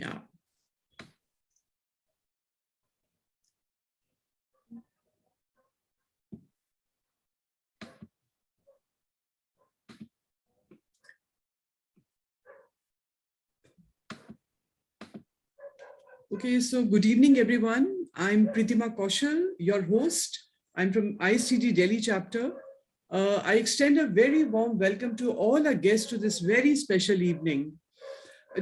Yeah. Okay, so good evening, everyone. I'm Pritima Kaushal, your host. I'm from ISTD Delhi Chapter. I extend a very warm welcome to all our guests to this very special evening.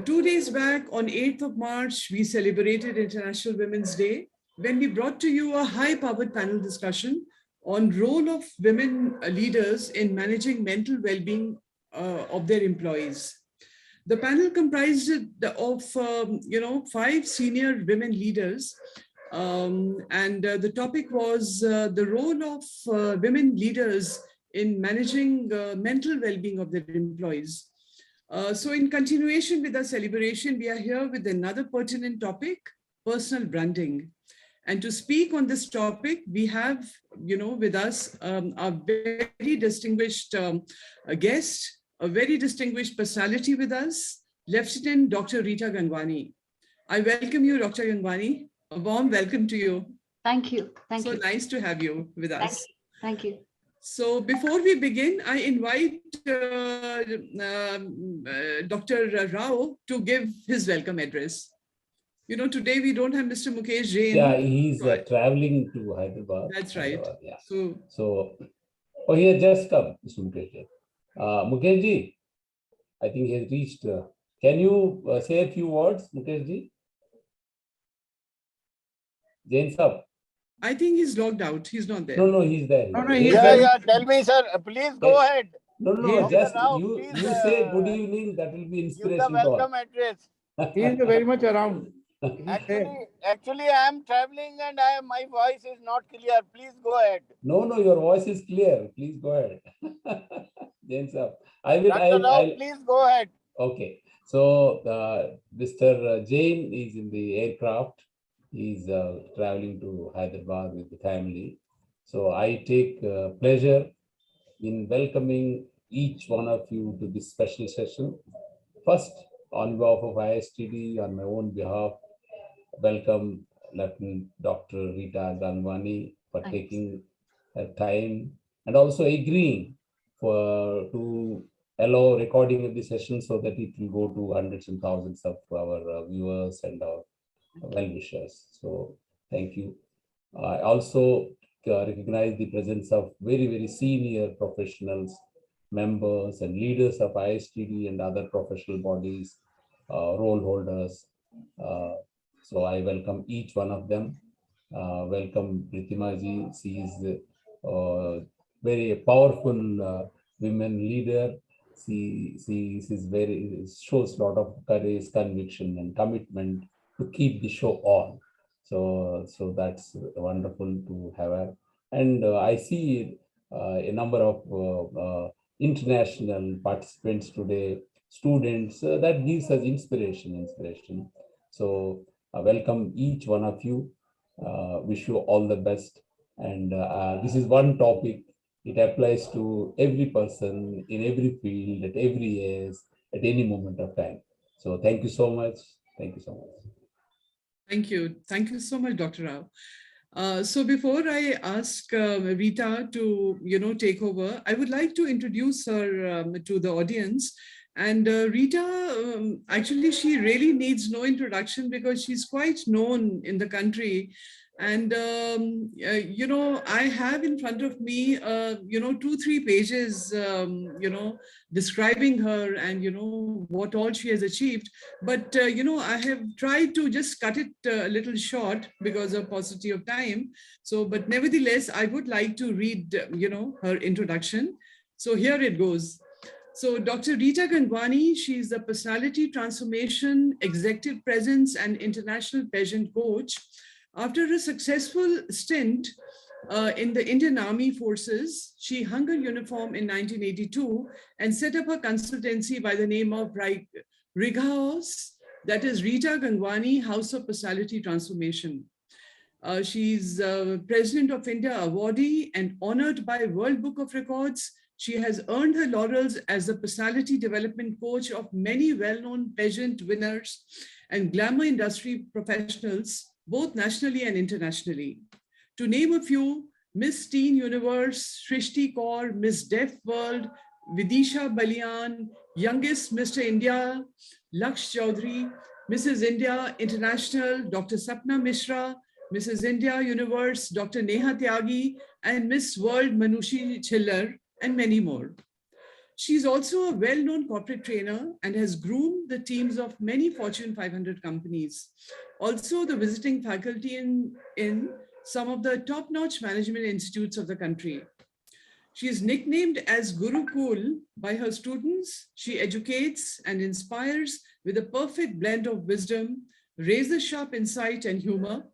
2 days back, on 8th of March, we celebrated International Women's Day when we brought to you a high-powered panel discussion on role of women leaders in managing mental well-being of their employees. The panel comprised of 5 senior women leaders, and the topic was the role of women leaders in managing mental well-being of their employees. So in continuation with our celebration, we are here with another pertinent topic, personal branding. And to speak on this topic, we have, with us a very distinguished guest, a very distinguished personality with us, Lieutenant Dr. Rita Gangwani. I welcome you, Dr. Gangwani. A warm welcome to you. Thank you. Thank you. So nice to have you with us. Thank you. So before we begin, I invite Dr. Rao to give his welcome address. Today we don't have Mr. Mukesh Jain. Yeah, he's traveling to Hyderabad. That's right. Hyderabad, yeah. So, he has just come, Mr. Mukesh Jain. Mukesh ji, I think he has reached. Can you say a few words, Mukesh ji? Jain sir. I think he's logged out. He's not there. No, he's there. Yeah. Tell me, sir. Please go ahead. No. Just Rao, you say good evening. That will be inspiration. Give the welcome address. He is very much around. Actually, I am traveling and my voice is not clear. Please go ahead. No, your voice is clear. Please go ahead. Jain sir. Dr. Rao, please go ahead. Okay. So Mr. Jain is in the aircraft. He's traveling to Hyderabad with the family. So I take pleasure in welcoming each one of you to this special session. First, on behalf of ISTD, on my own behalf, welcome Lieutenant Dr. Rita Gangwani for taking her time and also agreeing to allow recording of the session so that it will go to hundreds and thousands of our viewers and our well-wishers. So thank you. I also recognize the presence of very, very senior professionals, members and leaders of ISTD and other professional bodies, role holders. So I welcome each one of them. Welcome Pritima ji. She is very powerful women leader. She shows a lot of courage, conviction and commitment to keep the show on. So that's wonderful to have her. And I see a number of international participants today, students, that gives us inspiration. So welcome each one of you. Wish you all the best. And this is one topic. It applies to every person in every field, at every age, at any moment of time. So thank you so much. Thank you so much. Thank you. Thank you so much, Dr. Rao. So before I ask Rita to, take over, I would like to introduce her to the audience. And Rita, actually, she really needs no introduction because she's quite known in the country. And, I have in front of me, 2-3 pages, describing her and, what all she has achieved. But, I have tried to just cut it a little short because of paucity of time. So, but nevertheless, I would like to read, her introduction. So here it goes. So Dr. Rita Gangwani, she is a personality transformation, executive presence, and international pageant coach. After a successful stint in the Indian Army Forces, she hung her uniform in 1982 and set up a consultancy by the name of Riga House, that is Rita Gangwani House of Personality Transformation. She's President of India awardee and honored by World Book of Records, She has earned her laurels as the personality development coach of many well-known pageant winners and glamour industry professionals, both nationally and internationally. To name a few, Miss Teen Universe, Shrishti Kaur, Miss Deaf World, Vidisha Balian, youngest Mr. India, Laksh Chaudhary, Mrs. India International, Dr. Sapna Mishra, Mrs. India Universe, Dr. Neha Tyagi, and Miss World Manushi Chillar, and many more. She's also a well-known corporate trainer and has groomed the teams of many Fortune 500 companies. Also the visiting faculty in some of the top-notch management institutes of the country. She is nicknamed as Guru Cool by her students. She educates and inspires with a perfect blend of wisdom, razor-sharp insight and humor,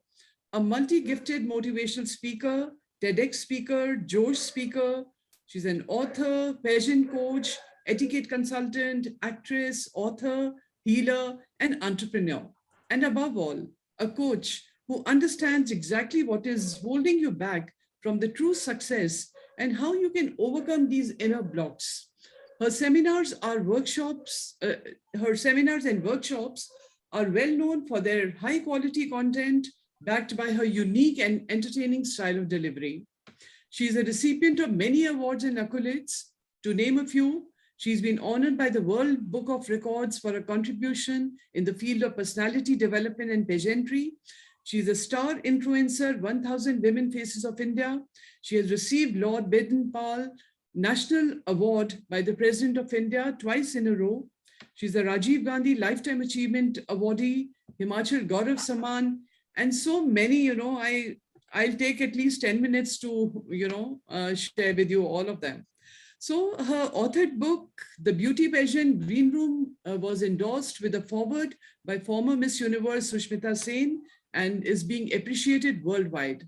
a multi-gifted motivational speaker, TEDx speaker, Josh speaker. She's an author, pageant coach, etiquette consultant, actress, author, healer, and entrepreneur. And above all, a coach who understands exactly what is holding you back from the true success and how you can overcome these inner blocks. Her seminars and workshops are well known for their high quality content backed by her unique and entertaining style of delivery. She is a recipient of many awards and accolades. To name a few, she's been honored by the World Book of Records for her contribution in the field of personality development and pageantry. She's a star influencer, 1000 Women Faces of India. She has received Lord Baden-Powell National Award by the President of India twice in a row. She's a Rajiv Gandhi Lifetime Achievement Awardee, Himachal Gaurav Samman, and so many, I'll take at least 10 minutes to, share with you all of them. So her authored book, The Beauty Pageant Green Room, was endorsed with a foreword by former Miss Universe Sushmita Sen and is being appreciated worldwide.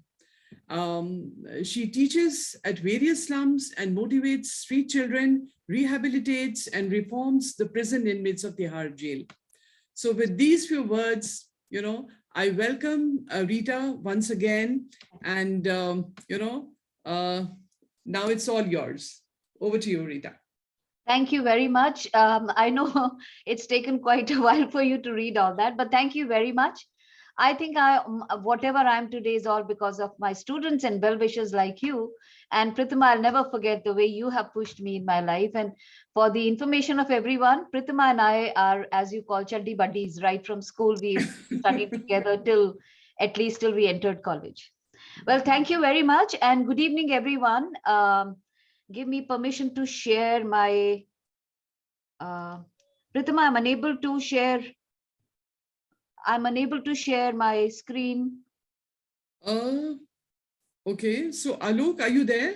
She teaches at various slums and motivates street children, rehabilitates and reforms the prison inmates of Tihar jail. So with these few words, I welcome Rita once again, and now it's all yours. Over to you, Rita. Thank you very much. I know it's taken quite a while for you to read all that, but thank you very much. I think whatever I am today is all because of my students and well-wishers like you. And Pritima, I'll never forget the way you have pushed me in my life. And for the information of everyone, Pritima and I are, as you call, chaddi buddies. Right from school, we studied together till we entered college. Well, thank you very much. And good evening, everyone. Give me permission to share my... Pritima, I'm unable to share my screen. Okay, so Alok, are you there?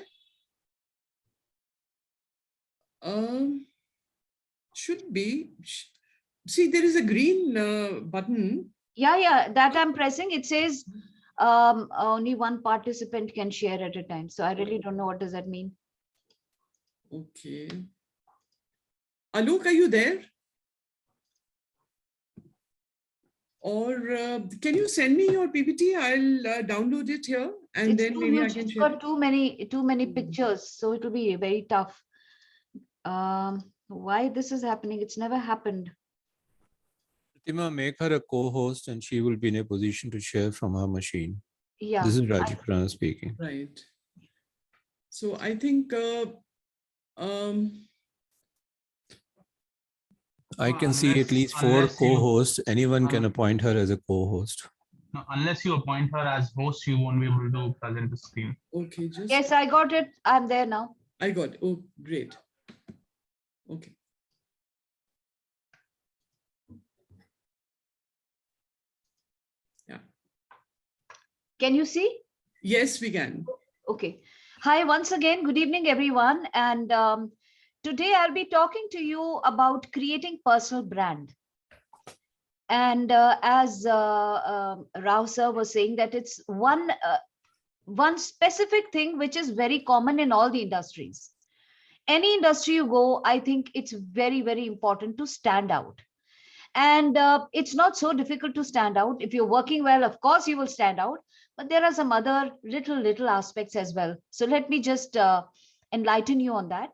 Should be. See, there is a green button. Yeah, that I'm pressing. It says only one participant can share at a time. So I really don't know what does that mean. Okay. Alok, are you there? Or can you send me your PPT? I'll download it here and It's then too maybe huge. I can It's share. got too many pictures, so it will be very tough. Why this is happening? It's never happened. Pritima, make her a co-host and she will be in a position to share from her machine. Yeah. This is Rajiv Prana speaking. Right. So I think I can see at least 4 co-hosts. Anyone can appoint her as a co-host. No, unless you appoint her as host, you won't be able to present the screen. okay, just Yes, I got it. I'm there now. I got it. Oh, great. Okay. Yeah. Can you see? Yes, we can. Okay. Hi, once again, good evening, everyone. And today I'll be talking to you about creating personal brand. And as Rao sir was saying, that it's one specific thing which is very common in all the industries. Any industry you go, I think it's very, very important to stand out. And it's not so difficult to stand out. If you're working well, of course you will stand out. But there are some other little aspects as well. So let me just enlighten you on that.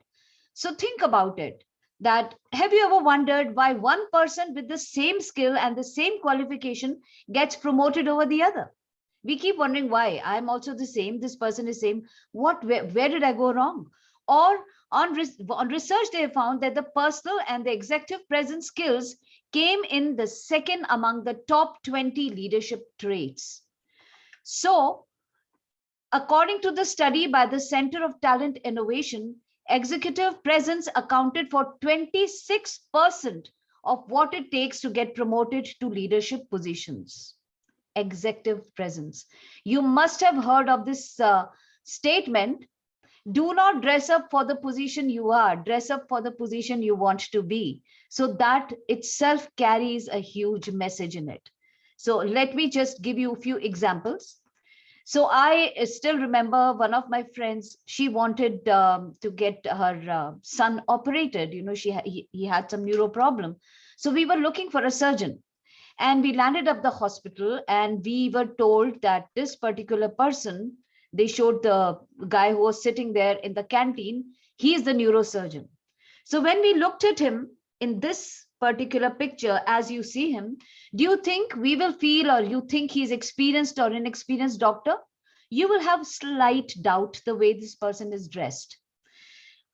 So think about it. That have you ever wondered why one person with the same skill and the same qualification gets promoted over the other? We keep wondering why. I'm also the same. This person is same. Where did I go wrong? Or on research, they have found that the personal and the executive presence skills came in the second among the top 20 leadership traits. So, according to the study by the Center of Talent Innovation, executive presence accounted for 26% of what it takes to get promoted to leadership positions. Executive presence. You must have heard of this statement. Do not dress up for the position you are, dress up for the position you want to be. So that itself carries a huge message in it. So let me just give you a few examples. So I still remember one of my friends, she wanted to get her son operated. You know, he had some neuro problem. So we were looking for a surgeon. And we landed up the hospital and we were told that this particular person, they showed the guy who was sitting there in the canteen, he is the neurosurgeon. So when we looked at him in this particular picture, as you see him, do you think we will feel, or you think he's experienced or inexperienced doctor? You will have slight doubt the way this person is dressed.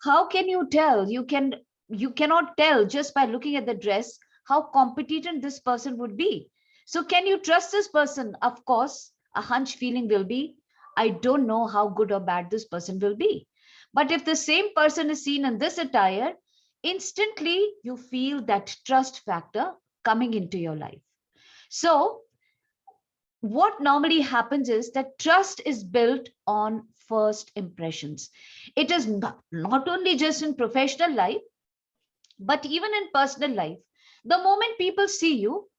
How can you tell? You cannot tell just by looking at the dress how competent this person would be. So can you trust this person? Of course, a hunch feeling will be, I don't know how good or bad this person will be. But if the same person is seen in this attire, instantly you feel that trust factor coming into your life. So what normally happens is that trust is built on first impressions. It is not only just in professional life, but even in personal life. The moment people see you,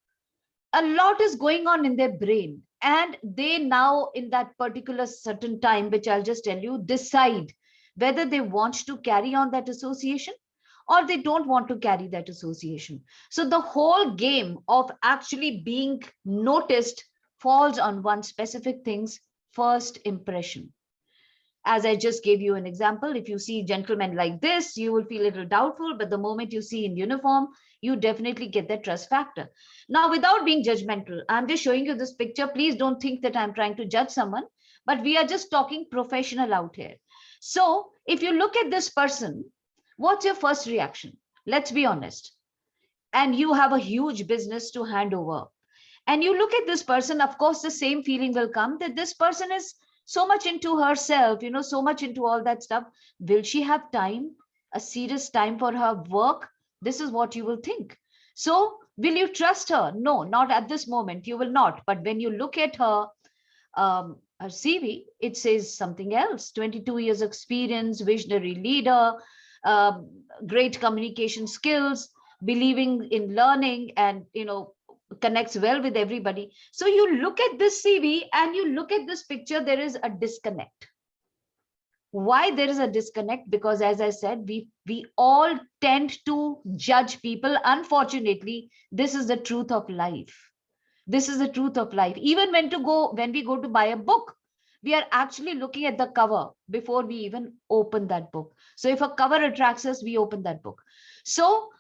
a lot is going on in their brain, and they now in that particular certain time, which I'll just tell you, decide whether they want to carry on that association or they don't want to carry that association. So the whole game of actually being noticed falls on one specific thing's first impression. As I just gave you an example, if you see gentlemen like this, you will feel a little doubtful, but the moment you see in uniform, you definitely get that trust factor. Now, without being judgmental, I'm just showing you this picture. Please don't think that I'm trying to judge someone, but we are just talking professional out here. So if you look at this person, what's your first reaction? Let's be honest. And you have a huge business to hand over. And you look at this person, of course, the same feeling will come that this person is so much into herself, you know, so much into all that stuff. Will she have time, a serious time for her work? This is what you will think. So will you trust her? No, not at this moment. You will not. But when you look at her CV, it says something else. 22 years experience, visionary leader, great communication skills, believing in learning, and, you know, connects well with everybody. So you look at this CV and you look at this picture, there is a disconnect. Why there is a disconnect? Because as I said, we all tend to judge people. Unfortunately, this is the truth of life. This is the truth of life. Even when we go to buy a book, we are actually looking at the cover before we even open that book. So if a cover attracts us, we open that book. So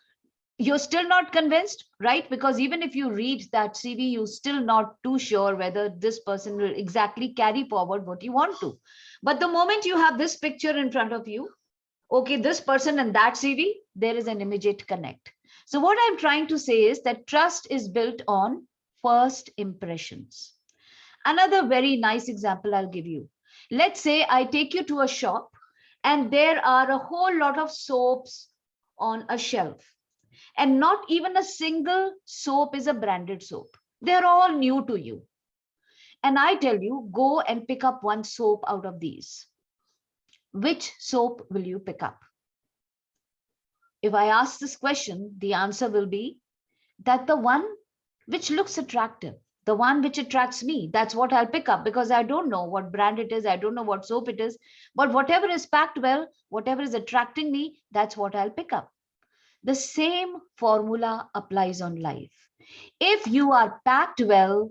you're still not convinced, right? Because even if you read that CV, you're still not too sure whether this person will exactly carry forward what you want to. But the moment you have this picture in front of you, okay, this person and that CV, there is an immediate connect. So what I'm trying to say is that trust is built on first impressions. Another very nice example I'll give you. Let's say I take you to a shop and there are a whole lot of soaps on a shelf. And not even a single soap is a branded soap. They're all new to you. And I tell you, go and pick up one soap out of these. Which soap will you pick up? If I ask this question, the answer will be that the one which looks attractive, the one which attracts me, that's what I'll pick up, because I don't know what brand it is. I don't know what soap it is, but whatever is packed well, whatever is attracting me, that's what I'll pick up. The same formula applies on life. If you are packed well,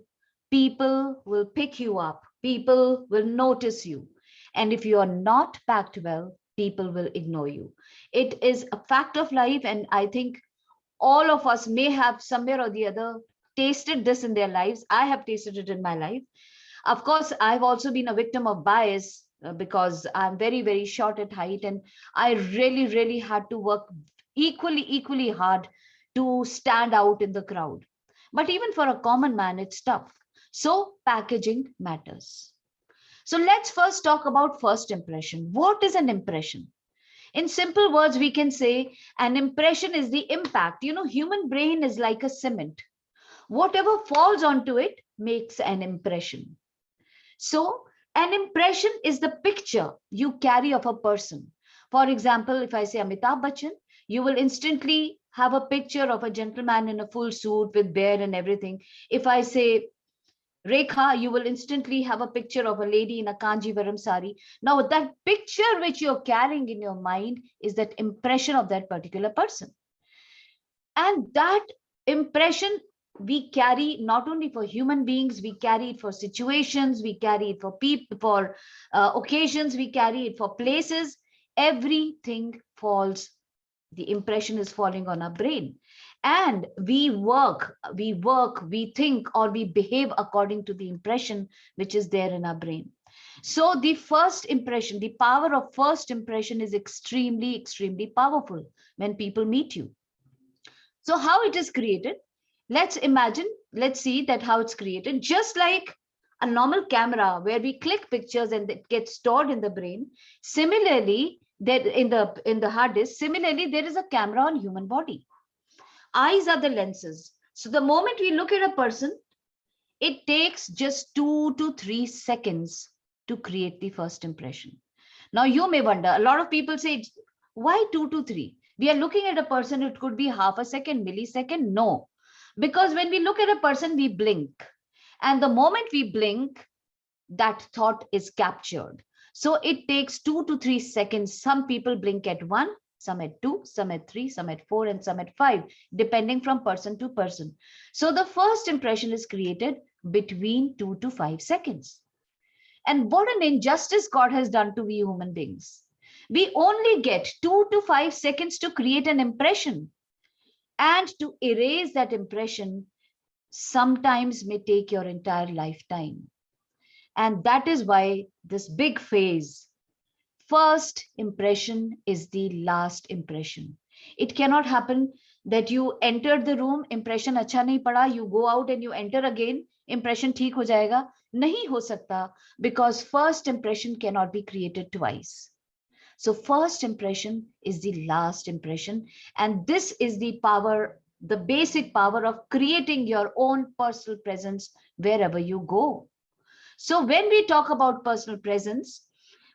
people will pick you up. People will notice you. And if you are not packed well, people will ignore you. It is a fact of life, and I think all of us may have somewhere or the other tasted this in their lives. I have tasted it in my life. Of course, I've also been a victim of bias because I'm very, very short at height, and I really, really had to work equally hard to stand out in the crowd. But even for a common man, it's tough. So packaging matters. So let's first talk about first impression. What is an impression? In simple words, we can say an impression is the impact. You know, human brain is like a cement. Whatever falls onto it makes an impression. So an impression is the picture you carry of a person. For example, if I say Amitabh Bachchan, you will instantly have a picture of a gentleman in a full suit with beard and everything. If I say Rekha, you will instantly have a picture of a lady in a Kanjivaram sari. Now, that picture which you're carrying in your mind is that impression of that particular person. And that impression we carry not only for human beings, we carry it for situations, we carry it for people, for occasions, we carry it for places. Everything falls, the impression is falling on our brain. And we think, or we behave according to the impression which is there in our brain. So the first impression, the power of first impression is extremely powerful when people meet you. So how it is created? Let's see that how it's created. Just like a normal camera where we click pictures and it gets stored in the brain, similarly, that in the hard disk, similarly, there is a camera on human body. Eyes are the lenses. So the moment we look at a person, it takes just 2 to 3 seconds to create the first impression. Now you may wonder, a lot of people say, why 2 to 3? We are looking at a person, it could be half a second, millisecond. No, because when we look at a person, we blink. And the moment we blink, that thought is captured. So it takes 2 to 3 seconds. Some people blink at 1, some at 2, some at 3, some at 4, and some at 5, depending from person to person. So the first impression is created between 2 to 5 seconds. And what an injustice God has done to we human beings. We only get 2 to 5 seconds to create an impression. And to erase that impression sometimes may take your entire lifetime. And that is why this big phase, first impression is the last impression. It cannot happen that you entered the room, impression acha nahi pada, you go out and you enter again, impression theek ho jayega. Nahi ho sakta, because first impression cannot be created twice. So first impression is the last impression. And this is the power, the basic power of creating your own personal presence wherever you go. So when we talk about personal presence,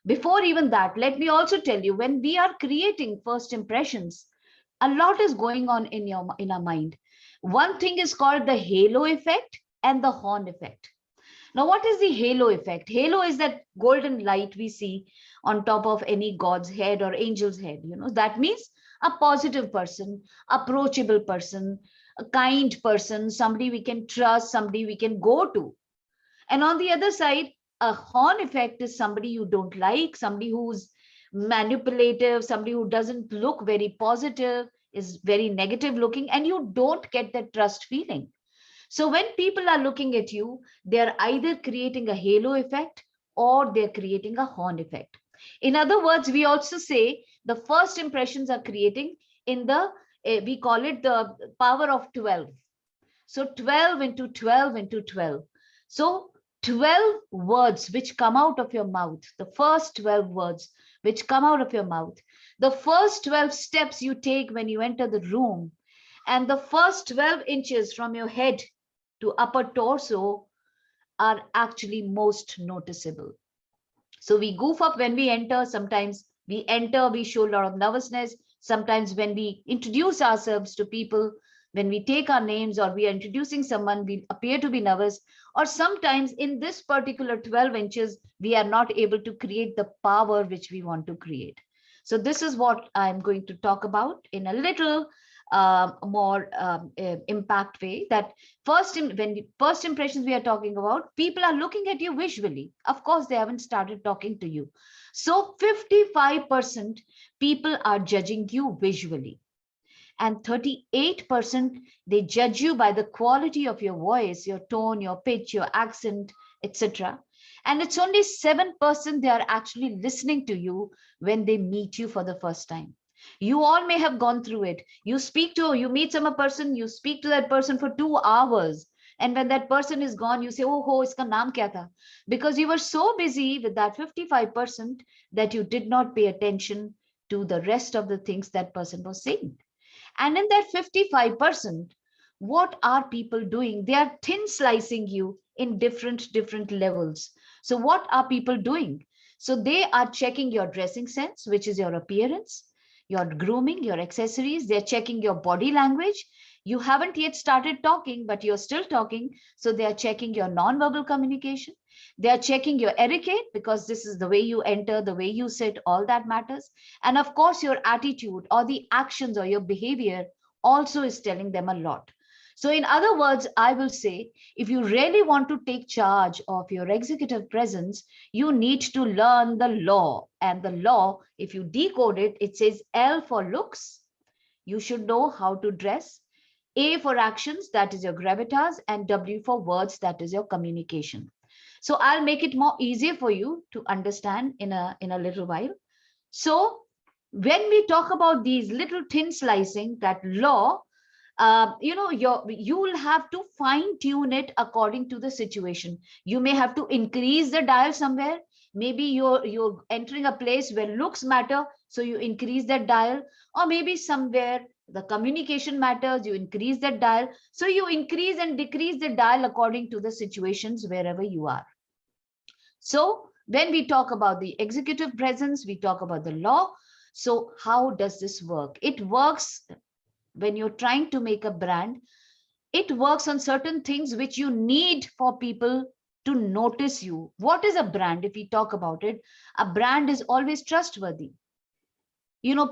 before even that, let me also tell you, when we are creating first impressions, a lot is going on in our mind. One thing is called the halo effect and the horn effect. Now, what is the halo effect? Halo is that golden light we see on top of any god's head or angel's head. You know, that means a positive person, approachable person, a kind person, somebody we can trust, somebody we can go to. And on the other side, a horn effect is somebody you don't like, somebody who's manipulative, somebody who doesn't look very positive, is very negative looking, and you don't get that trust feeling. So when people are looking at you, they're either creating a halo effect or they're creating a horn effect. In other words, we also say the first impressions are creating in the, we call it the power of 12. So 12 into 12 into 12. So 12 words which come out of your mouth, the first 12 words which come out of your mouth, the first 12 steps you take when you enter the room, and the first 12 inches from your head to upper torso are actually most noticeable. So we goof up when we enter. Sometimes we enter, we show a lot of nervousness. Sometimes when we introduce ourselves to people, when we take our names or we are introducing someone, we appear to be nervous. Or sometimes in this particular 12 inches, we are not able to create the power which we want to create. So this is what I'm going to talk about in a little more impact way. That first impressions we are talking about, people are looking at you visually. Of course, they haven't started talking to you. So 55% people are judging you visually. And 38% they judge you by the quality of your voice, your tone, your pitch, your accent, etc. And it's only 7% they are actually listening to you when they meet you for the first time. You all may have gone through it. You meet some person, you speak to that person for 2 hours. And when that person is gone, you say, oh, iska naam kya tha? Because you were so busy with that 55% that you did not pay attention to the rest of the things that person was saying. And in that 55%, what are people doing? They are thin slicing you in different levels. So what are people doing? So they are checking your dressing sense, which is your appearance, your grooming, your accessories. They're checking your body language. You haven't yet started talking, but you're still talking. So they are checking your non-verbal communication. They are checking your etiquette, because this is the way you enter, the way you sit, all that matters. And of course, your attitude or the actions or your behavior also is telling them a lot. So in other words, I will say, if you really want to take charge of your executive presence, you need to learn the law. And the law, if you decode it, it says L for looks. You should know how to dress. A for actions, that is your gravitas, and W for words, that is your communication. So I'll make it more easier for you to understand in a little while. So when we talk about these little thin slicing, that law, you'll have to fine tune it according to the situation. You may have to increase the dial somewhere. Maybe you're entering a place where looks matter, so you increase that dial. Or maybe somewhere the communication matters, you increase that dial. So you increase and decrease the dial according to the situations wherever you are. So when we talk about the executive presence, we talk about the law. So how does this work? It works when you're trying to make a brand. It works on certain things which you need for people to notice you. What is a brand? If we talk about it, a brand is always trustworthy.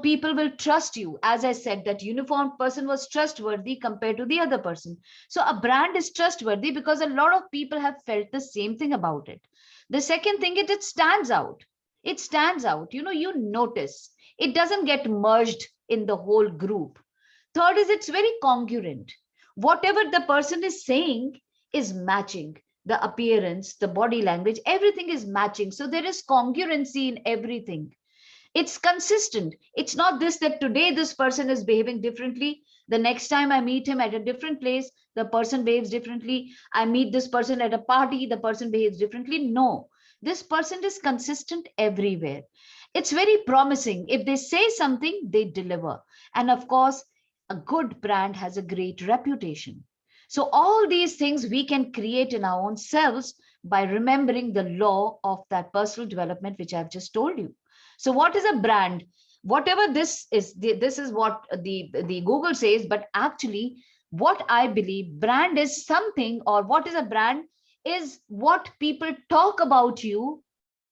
People will trust you. As I said, that uniformed person was trustworthy compared to the other person. So a brand is trustworthy because a lot of people have felt the same thing about it. The second thing is it stands out. It stands out. You notice. It doesn't get merged in the whole group. Third is it's very congruent. Whatever the person is saying is matching. The appearance, the body language, everything is matching. So there is congruency in everything. It's consistent. It's not this that today this person is behaving differently. The next time I meet him at a different place, the person behaves differently. I meet this person at a party, the person behaves differently. No, this person is consistent everywhere. It's very promising. If they say something, they deliver. And of course, a good brand has a great reputation. So all these things we can create in our own selves by remembering the law of that personal development, which I've just told you. So what is a brand? Whatever this is what the Google says, but actually what I believe, brand is something, or what is a brand is what people talk about you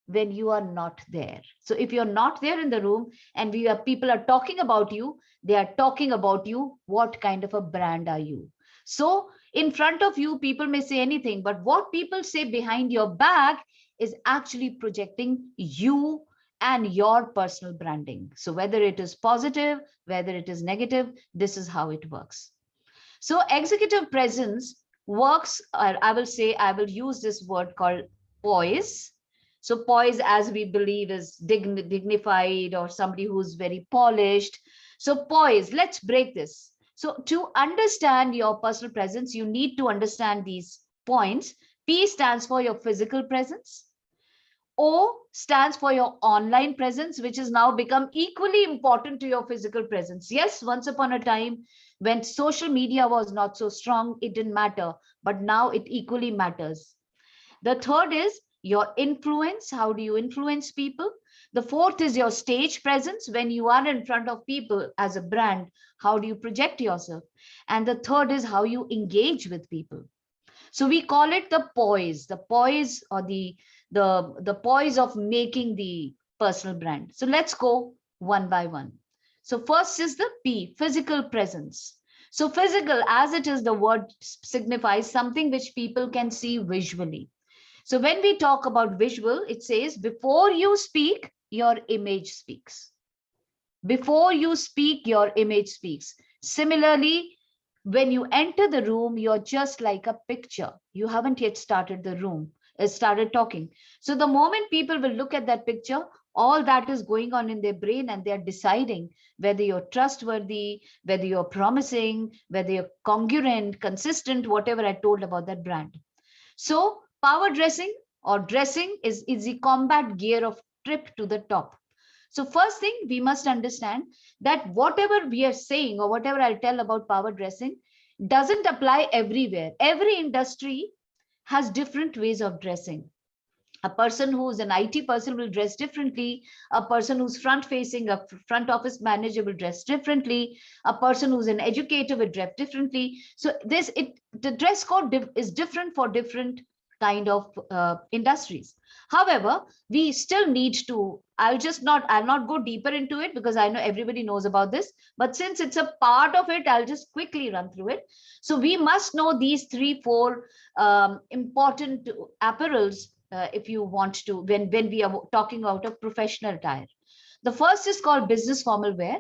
when you are not there. So if you're not there in the room and people are talking about you, they are talking about you. What kind of a brand are you? So in front of you, people may say anything, but what people say behind your back is actually projecting you and your personal branding. So whether it is positive, whether it is negative, this is how it works. So executive presence works, I will use this word called poise. So poise, as we believe, is dignified, or somebody who's very polished. So poise, let's break this. So to understand your personal presence, you need to understand these points. P stands for your physical presence. O stands for your online presence, which has now become equally important to your physical presence. Yes, once upon a time, when social media was not so strong, it didn't matter, but now it equally matters. The third is your influence. How do you influence people? The fourth is your stage presence. When you are in front of people as a brand, how do you project yourself? And the third is how you engage with people. So we call it the poise or the poise of making the personal brand. So let's go one by one. So first is the P, physical presence. So physical, as it is, the word signifies something which people can see visually. So when we talk about visual, it says before you speak, your image speaks. Before you speak, your image speaks. Similarly, when you enter the room, you're just like a picture. You haven't yet started the room, started talking. So the moment people will look at that picture, all that is going on in their brain, and they're deciding whether you're trustworthy, whether you're promising, whether you're congruent, consistent, whatever I told about that brand. So power dressing or dressing is the combat gear of trip to the top. So first thing we must understand that whatever we are saying or whatever I'll tell about power dressing doesn't apply everywhere. Every industry has different ways of dressing. A person who's an IT person will dress differently. A person who's front facing, a front office manager will dress differently. A person who's an educator will dress differently. So the dress code is different for different kind of industries. However, we still need to, I'll not go deeper into it because I know everybody knows about this, but since it's a part of it, I'll just quickly run through it. So we must know these 3-4 important apparels if you want to, when we are talking about a professional attire. The first is called business formal wear.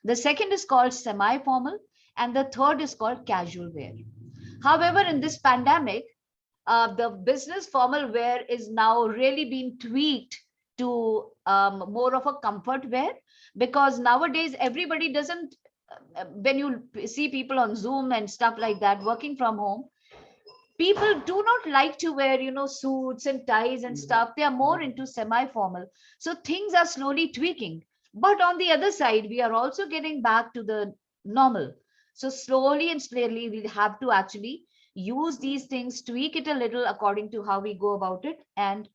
The second is called semi-formal, and the third is called casual wear. However, in this pandemic, the business formal wear is now really being tweaked to more of a comfort wear, because nowadays everybody doesn't, when you see people on Zoom and stuff like that working from home, people do not like to wear, suits and ties and stuff. They are more into semi-formal. So things are slowly tweaking. But on the other side, we are also getting back to the normal. So slowly and slowly, we'll have to actually use these things, tweak it a little according to how we go about it, and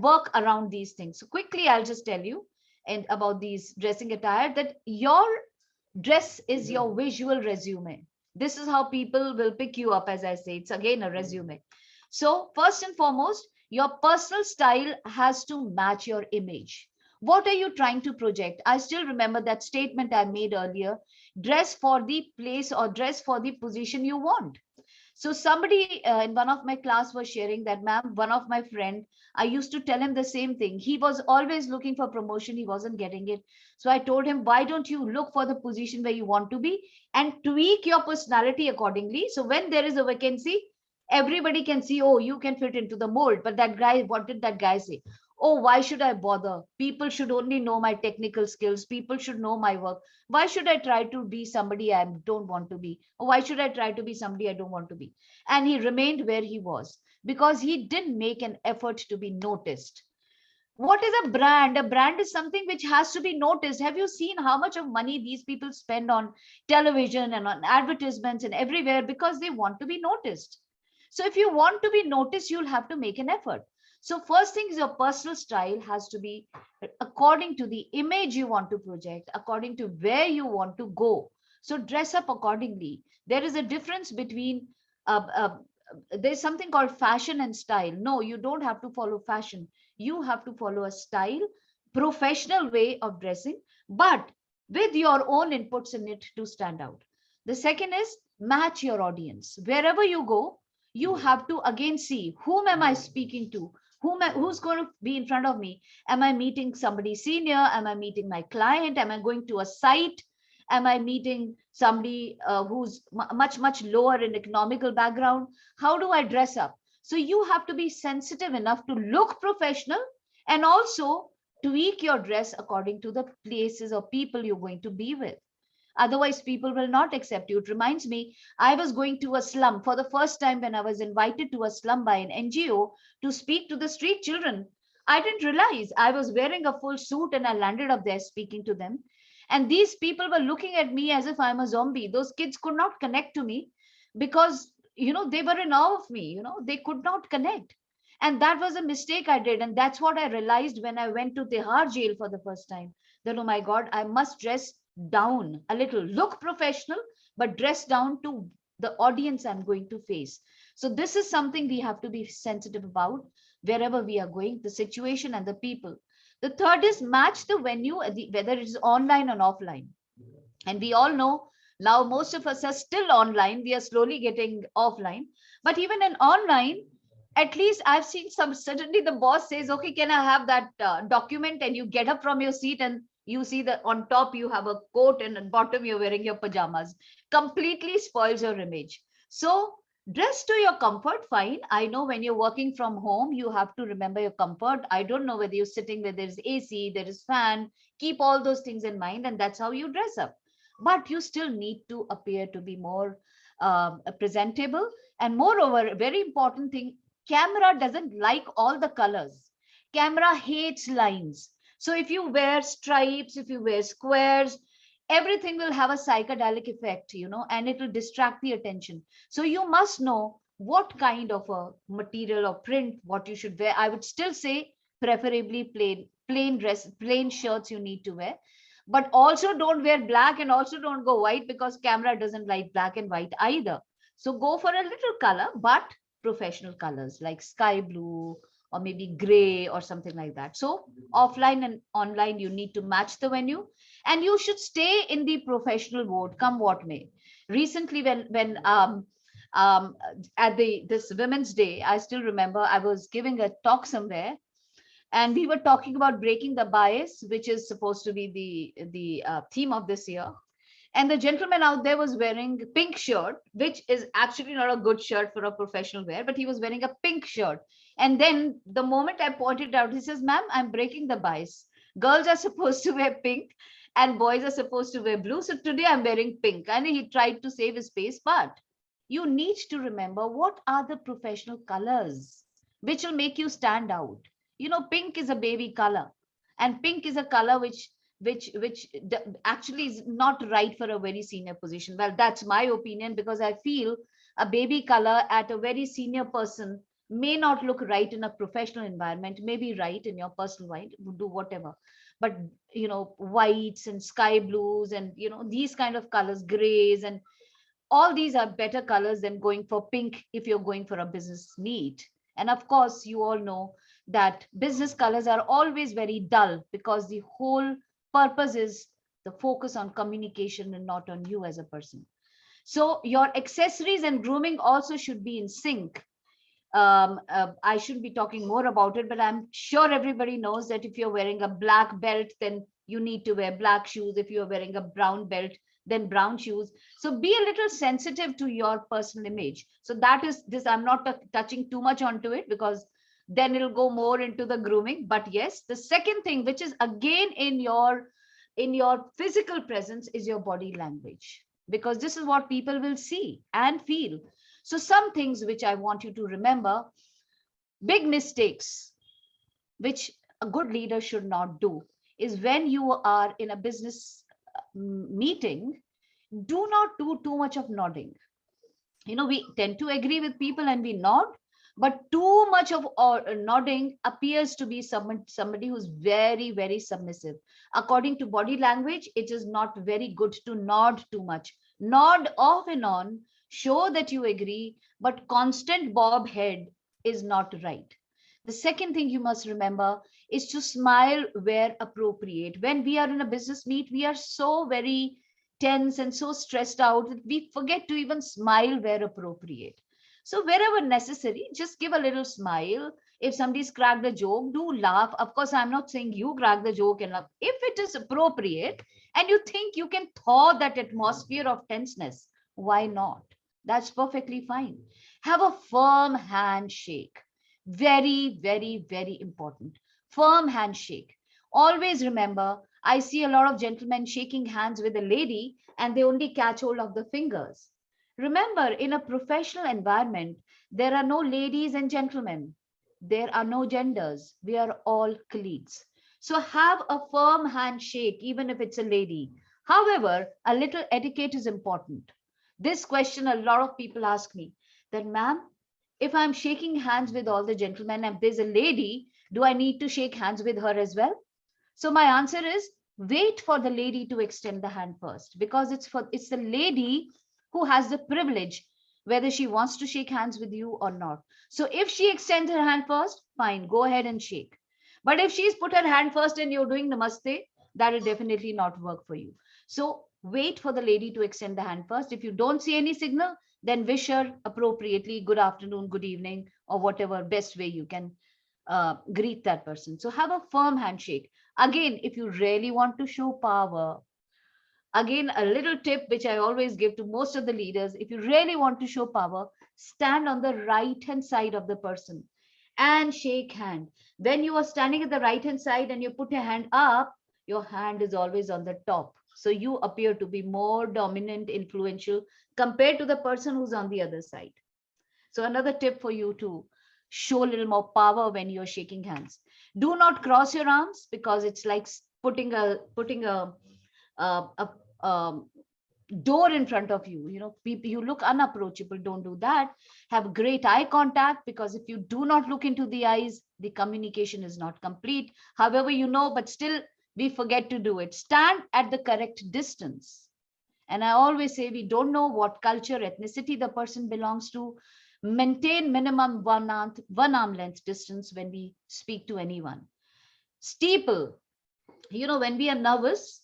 work around these things. So quickly, I'll just tell you and about these dressing attire, that your dress is your visual resume. This is how people will pick you up. As I say, it's again a resume. So first and foremost, your personal style has to match your image. What are you trying to project? I still remember that statement I made earlier: dress for the place or dress for the position you want. So somebody in one of my class was sharing that, ma'am, one of my friend, I used to tell him the same thing. He was always looking for promotion. He wasn't getting it. So I told him, why don't you look for the position where you want to be and tweak your personality accordingly? So when there is a vacancy, everybody can see, oh, you can fit into the mold. But that guy, what did that guy say? Oh, why should I bother? People should only know my technical skills. People should know my work. Why should I try to be somebody I don't want to be? Or why should I try to be somebody I don't want to be? And he remained where he was because he didn't make an effort to be noticed. What is a brand? A brand is something which has to be noticed. Have you seen how much of money these people spend on television and on advertisements and everywhere because they want to be noticed? So if you want to be noticed, you'll have to make an effort. So first thing is your personal style has to be according to the image you want to project, according to where you want to go. So dress up accordingly. There is a difference between, there's something called fashion and style. No, you don't have to follow fashion. You have to follow a style, professional way of dressing, but with your own inputs in it to stand out. The second is match your audience. Wherever you go, you have to again see, whom am I speaking to? Who's going to be in front of me? Am I meeting somebody senior? Am I meeting my client? Am I going to a site? Am I meeting somebody who's much lower in economical background? How do I dress up? So you have to be sensitive enough to look professional and also tweak your dress according to the places or people you're going to be with. Otherwise, people will not accept you. It reminds me, I was going to a slum for the first time when I was invited to a slum by an NGO to speak to the street children. I didn't realize I was wearing a full suit and I landed up there speaking to them. And these people were looking at me as if I'm a zombie. Those kids could not connect to me because, they were in awe of me. They could not connect. And that was a mistake I did. And that's what I realized when I went to Tihar jail for the first time. That, oh my God, I must dress down a little, look professional, but dress down to the audience I'm going to face. So this is something we have to be sensitive about wherever we are going, the situation and the people. The third is match the venue, whether it is online or offline. And we all know now most of us are still online. We are slowly getting offline. But even in online, at least I've seen some, suddenly the boss says, okay, can I have that document? And you get up from your seat and you see that on top you have a coat and at bottom you're wearing your pajamas. Completely spoils your image. So dress to your comfort, fine. I know when you're working from home, you have to remember your comfort. I don't know whether you're sitting where there's AC, there is fan. Keep all those things in mind, and that's how you dress up. But you still need to appear to be more presentable. And moreover, a very important thing, camera doesn't like all the colors. Camera hates lines. So if you wear stripes, if you wear squares, everything will have a psychedelic effect, and it will distract the attention. So you must know what kind of a material or print, what you should wear. I would still say preferably plain dress, plain shirts you need to wear. But also don't wear black and also don't go white, because camera doesn't like black and white either. So go for a little color, but professional colors like sky blue or maybe gray or something like that. So offline and online, you need to match the venue, and you should stay in the professional mode, come what may. Recently, when at this Women's Day, I still remember I was giving a talk somewhere, and we were talking about breaking the bias, which is supposed to be the theme of this year. And the gentleman out there was wearing a pink shirt, which is actually not a good shirt for a professional wear, but he was wearing a pink shirt. And then the moment I pointed out, he says, ma'am, I'm breaking the bias. Girls are supposed to wear pink and boys are supposed to wear blue. So today I'm wearing pink. And he tried to save his face, but you need to remember what are the professional colors which will make you stand out. Pink is a baby color, and pink is a color which actually is not right for a very senior position. Well, that's my opinion, because I feel a baby color at a very senior person may not look right in a professional environment, may be right in your personal life, do whatever. But whites and sky blues and these kind of colors, grays, and all these are better colors than going for pink if you're going for a business meet. And of course, you all know that business colors are always very dull, because the whole purpose is the focus on communication and not on you as a person. So your accessories and grooming also should be in sync. I shouldn't be talking more about it, but I'm sure everybody knows that if you're wearing a black belt, then you need to wear black shoes. If you're wearing a brown belt, then brown shoes. So be a little sensitive to your personal image. So that is this. I'm not touching too much onto it, because then it'll go more into the grooming. But yes, the second thing, which is again in your physical presence, is your body language, because this is what people will see and feel. So some things which I want you to remember, big mistakes which a good leader should not do, is when you are in a business meeting, do not do too much of nodding. We tend to agree with people and we nod, but too much of nodding appears to be somebody who's very, very submissive. According to body language, it is not very good to nod too much. Nod off and on, show that you agree, but constant bob head is not right. The second thing you must remember is to smile where appropriate. When we are in a business meet, we are so very tense and so stressed out that we forget to even smile where appropriate. So wherever necessary, just give a little smile. If somebody's cracked a joke, do laugh. Of course, I'm not saying you crack the joke and laugh. If it is appropriate and you think you can thaw that atmosphere of tenseness, why not? That's perfectly fine. Have a firm handshake. Very, very, very important. Firm handshake. Always remember, I see a lot of gentlemen shaking hands with a lady and they only catch hold of the fingers. Remember, in a professional environment, there are no ladies and gentlemen. There are no genders. We are all colleagues. So have a firm handshake, even if it's a lady. However, a little etiquette is important. This question a lot of people ask me, that ma'am, if I'm shaking hands with all the gentlemen and there's a lady, do I need to shake hands with her as well? So my answer is, wait for the lady to extend the hand first, because it's the lady who has the privilege, whether she wants to shake hands with you or not. So if she extends her hand first, fine, go ahead and shake. But if she's put her hand first and you're doing namaste, that will definitely not work for you. So wait for the lady to extend the hand first. If you don't see any signal, then wish her appropriately, good afternoon, good evening, or whatever best way you can greet that person. So have a firm handshake. Again, if you really want to show power, again, a little tip which I always give to most of the leaders: if you really want to show power, stand on the right hand side of the person and shake hand. When you are standing at the right hand side and you put your hand up, your hand is always on the top. So you appear to be more dominant, influential compared to the person who's on the other side. So another tip for you to show a little more power when you're shaking hands: do not cross your arms, because it's like putting a door in front of you. You know, you look unapproachable. Don't do that. Have great eye contact, because if you do not look into the eyes, the communication is not complete. However, you know, but still we forget to do it. Stand at the correct distance. And I always say, we don't know what culture, ethnicity the person belongs to. Maintain minimum one arm length distance when we speak to anyone. Steeple. You know, when we are nervous,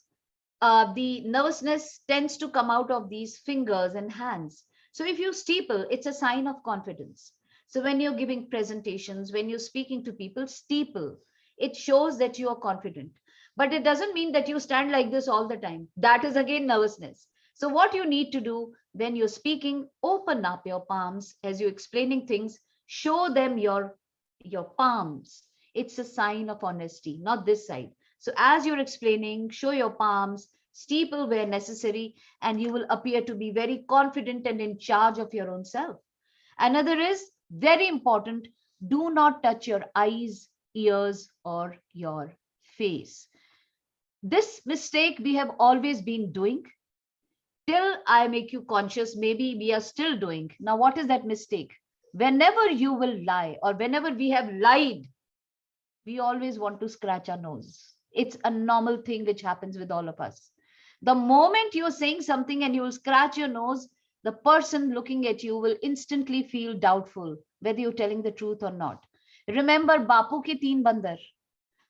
the nervousness tends to come out of these fingers and hands. So if you steeple, it's a sign of confidence. So when you're giving presentations, when you're speaking to people, steeple. It shows that you are confident. But it doesn't mean that you stand like this all the time. That is again nervousness. So what you need to do when you're speaking, open up your palms as you're explaining things, show them your palms. It's a sign of honesty, not this side. So as you're explaining, show your palms, steeple where necessary, and you will appear to be very confident and in charge of your own self. Another is very important: do not touch your eyes, ears, or your face. This mistake we have always been doing. Till I make you conscious, maybe we are still doing. Now, what is that mistake? Whenever you will lie, or whenever we have lied, we always want to scratch our nose. It's a normal thing which happens with all of us. The moment you're saying something and you will scratch your nose, the person looking at you will instantly feel doubtful whether you're telling the truth or not. Remember Bapu ke teen bandar.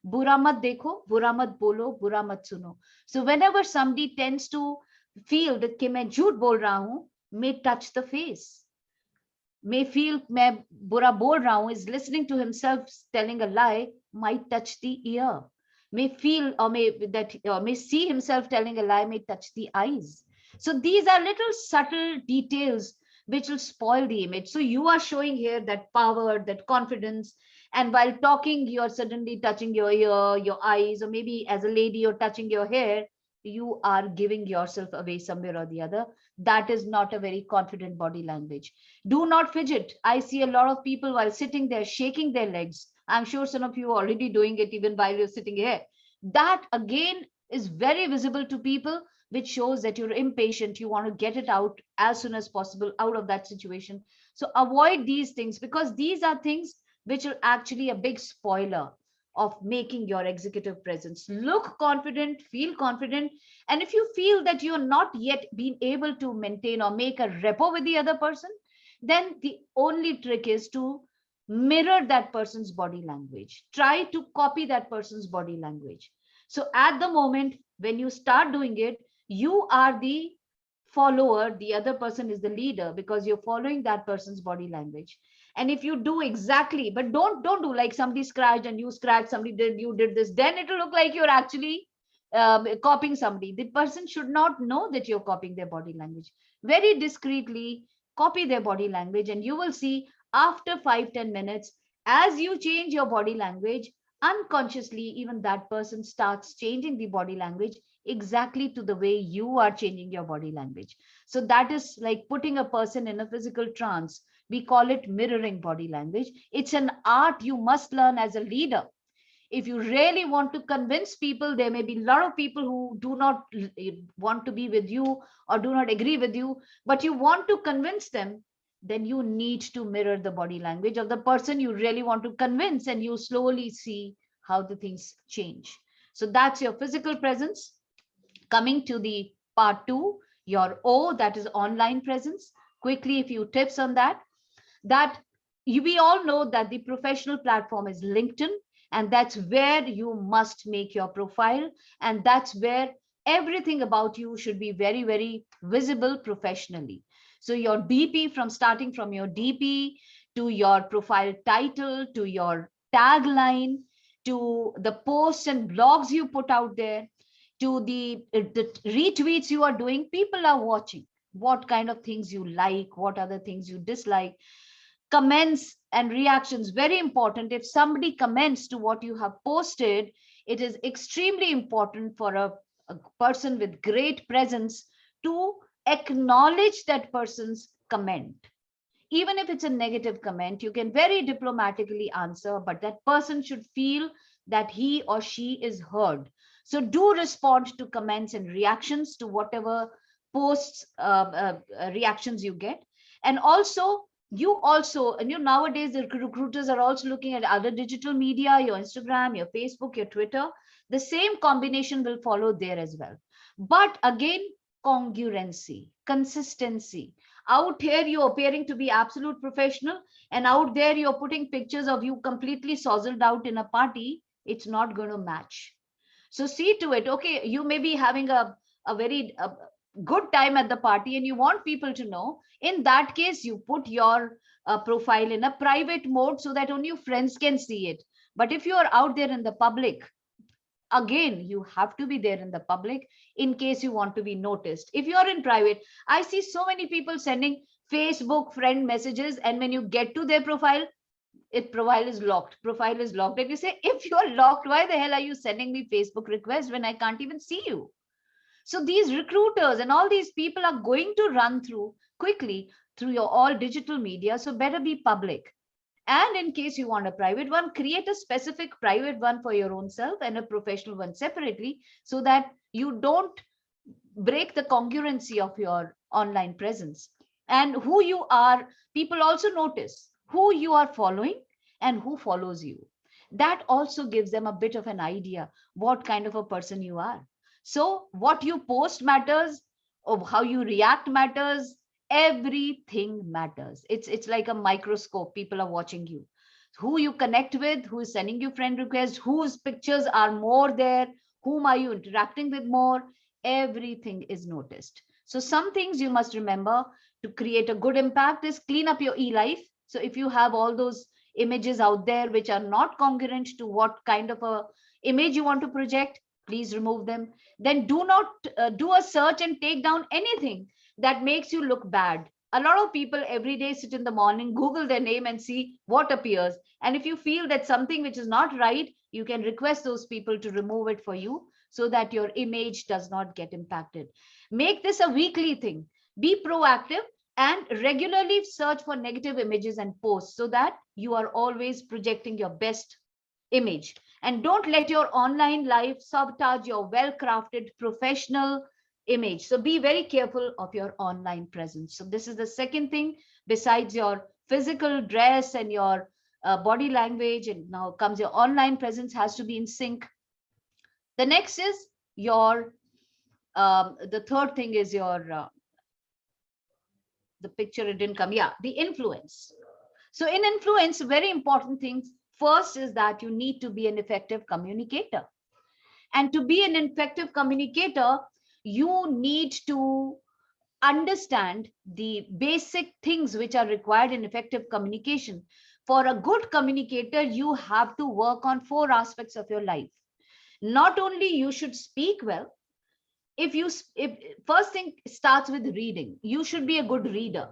Bura mat dekho, bura mat bolo, bura mat suno. So whenever somebody tends to feel that कि मैं झूठ बोल रहा हूं, may touch the face, may feel मैं बुरा बोल रहा हूं, is listening to himself telling a lie, might touch the ear, may feel or may see himself telling a lie, may touch the eyes. So these are little subtle details which will spoil the image. So you are showing here that power, that confidence, and while talking, you're suddenly touching your ear, your eyes, or maybe as a lady, you're touching your hair. You are giving yourself away somewhere or the other. That is not a very confident body language. Do not fidget. I see a lot of people while sitting there shaking their legs. I'm sure some of you are already doing it even while you're sitting here. That again is very visible to people, which shows that you're impatient. You want to get it out as soon as possible out of that situation. So avoid these things, because these are things which are actually a big spoiler of making your executive presence. Look confident, feel confident. And if you feel that you're not yet been able to maintain or make a rapport with the other person, then the only trick is to mirror that person's body language. Try to copy that person's body language. So at the moment when you start doing it, you are the follower, the other person is the leader, because you're following that person's body language. And if you do exactly, but don't do like somebody scratched and you scratched, you did this, then it'll look like you're actually copying somebody. The person should not know that you're copying their body language. Very discreetly copy their body language, and you will see after 5-10 minutes, as you change your body language, unconsciously even that person starts changing the body language exactly to the way you are changing your body language. So that is like putting a person in a physical trance. We call it mirroring body language. It's an art you must learn as a leader. If you really want to convince people, there may be a lot of people who do not want to be with you or do not agree with you, but you want to convince them, then you need to mirror the body language of the person you really want to convince, and you slowly see how the things change. So that's your physical presence. Coming to the part 2, your O, that is online presence. Quickly, a few tips on that. We all know that the professional platform is LinkedIn, And that's where you must make your profile. And that's where everything about you should be very, very visible professionally. So your DP, from starting from your DP to your profile title, to your tagline, to the posts and blogs you put out there, to the retweets you are doing, people are watching what kind of things you like, what other things you dislike. Comments and reactions, very important. If somebody comments to what you have posted, it is extremely important for a person with great presence to acknowledge that person's comment. Even if it's a negative comment, you can very diplomatically answer, but that person should feel that he or she is heard. So do respond to comments and reactions to whatever posts, reactions you get. And also, and you nowadays the recruiters are also looking at other digital media, your Instagram, your Facebook, your Twitter. The same combination will follow there as well. But again, congruency, consistency. Out here, you're appearing to be absolute professional, and out there, you're putting pictures of you completely sozzled out in a party. It's not going to match. So see to it. Okay, you may be having a very good time at the party and you want people to know. In that case, you put your profile in a private mode so that only your friends can see it. But if you are out there in the public, again, you have to be there in the public in case you want to be noticed. If you're in private, I see so many people sending Facebook friend messages, and when you get to their profile, profile is locked. And you say, if you're locked, why the hell are you sending me Facebook requests when I can't even see you? So these recruiters and all these people are going to run through quickly through your all digital media. So better be public. And in case you want a private one, create a specific private one for your own self and a professional one separately, so that you don't break the congruency of your online presence. And who you are, people also notice who you are following and who follows you. That also gives them a bit of an idea what kind of a person you are. So what you post matters, or how you react matters. Everything matters. It's like a microscope. People are watching you. Who you connect with, who is sending you friend requests, whose pictures are more there, whom are you interacting with more. Everything is noticed. So some things you must remember to create a good impact is clean up your e-life. So if you have all those images out there which are not congruent to what kind of a image you want to project, please remove them. Then do not do a search and take down anything that makes you look bad. A lot of people every day sit in the morning, Google their name and see what appears. And if you feel that something which is not right, you can request those people to remove it for you so that your image does not get impacted. Make this a weekly thing. Be proactive and regularly search for negative images and posts so that you are always projecting your best image. And don't let your online life sabotage your well-crafted professional image. So be very careful of your online presence. So this is the second thing, besides your physical dress and your body language, and now comes your online presence has to be in sync. The next is your, the third thing is your, the picture, it didn't come. Yeah, the influence. So in influence, very important things. First is that you need to be an effective communicator. And to be an effective communicator, you need to understand the basic things which are required in effective communication. For a good communicator, you have to work on 4 aspects of your life. Not only you should speak well, if first thing starts with reading, you should be a good reader.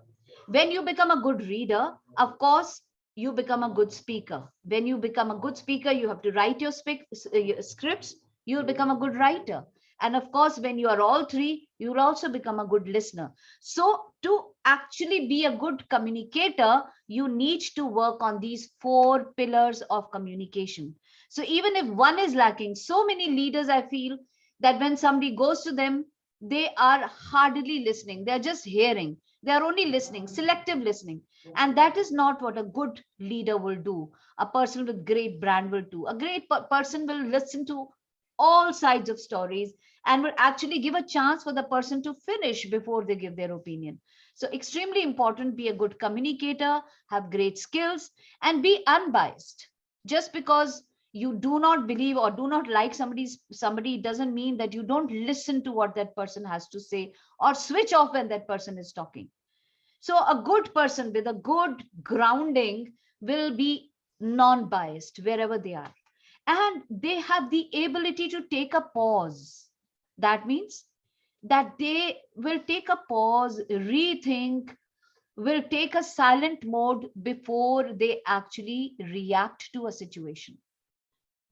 When you become a good reader, of course, you become a good speaker. When you become a good speaker, you have to write your scripts, you'll become a good writer. And of course, when you are all 3, you will also become a good listener. So to actually be a good communicator, you need to work on these 4 pillars of communication. So even if one is lacking, so many leaders, I feel that when somebody goes to them, they are hardly listening. They're just hearing. They're only listening, selective listening. And that is not what a good leader will do. A person with great brand will do. A great person will listen to all sides of stories and will actually give a chance for the person to finish before they give their opinion. So extremely important, be a good communicator, have great skills, and be unbiased. Just because you do not believe or do not like somebody doesn't mean that you don't listen to what that person has to say or switch off when that person is talking. So a good person with a good grounding will be non-biased wherever they are. And they have the ability to take a pause. That means that they will take a pause, rethink, will take a silent mode before they actually react to a situation.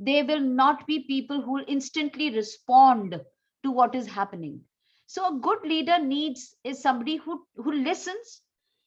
They will not be people who will instantly respond to what is happening. So a good leader is somebody who listens,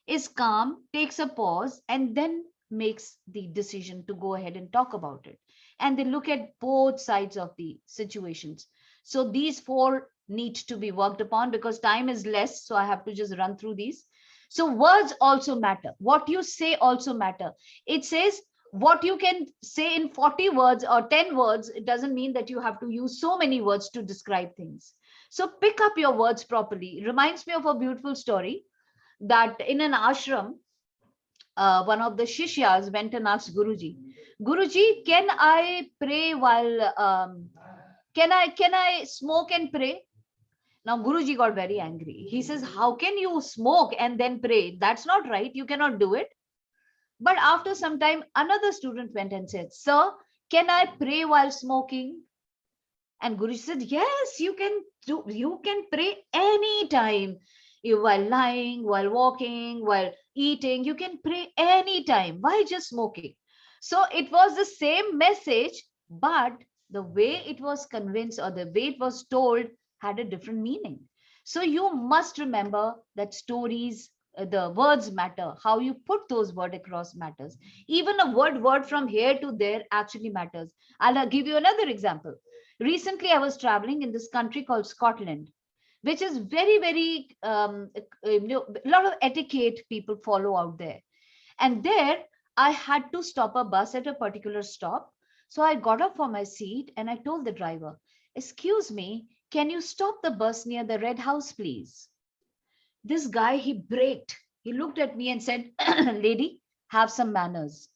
is calm, takes a pause, and then makes the decision to go ahead and talk about it. And they look at both sides of the situations. So these four need to be worked upon because time is less. So I have to just run through these. So words also matter. What you say also matter. It says what you can say in 40 words or 10 words. It doesn't mean that you have to use so many words to describe things. So pick up your words properly. It reminds me of a beautiful story that in an ashram, one of the shishyas went and asked Guruji, Guruji, can I pray while, can I smoke and pray? Now Guruji got very angry. He says, how can you smoke and then pray? That's not right. You cannot do it. But after some time, another student went and said, sir, can I pray while smoking? And Guruji said, yes, you can pray anytime. While lying, while walking, while eating, you can pray anytime. Why just smoking? So it was the same message, but the way it was convinced or the way it was told had a different meaning. So you must remember that stories, the words matter. How you put those words across matters. Even a word from here to there actually matters. I'll give you another example. Recently, I was traveling in this country called Scotland, which is very, a lot of etiquette people follow out there. And there, I had to stop a bus at a particular stop. So I got up from my seat and I told the driver, excuse me, can you stop the bus near the red house, please? This guy, he braked. He looked at me and said, lady, have some manners.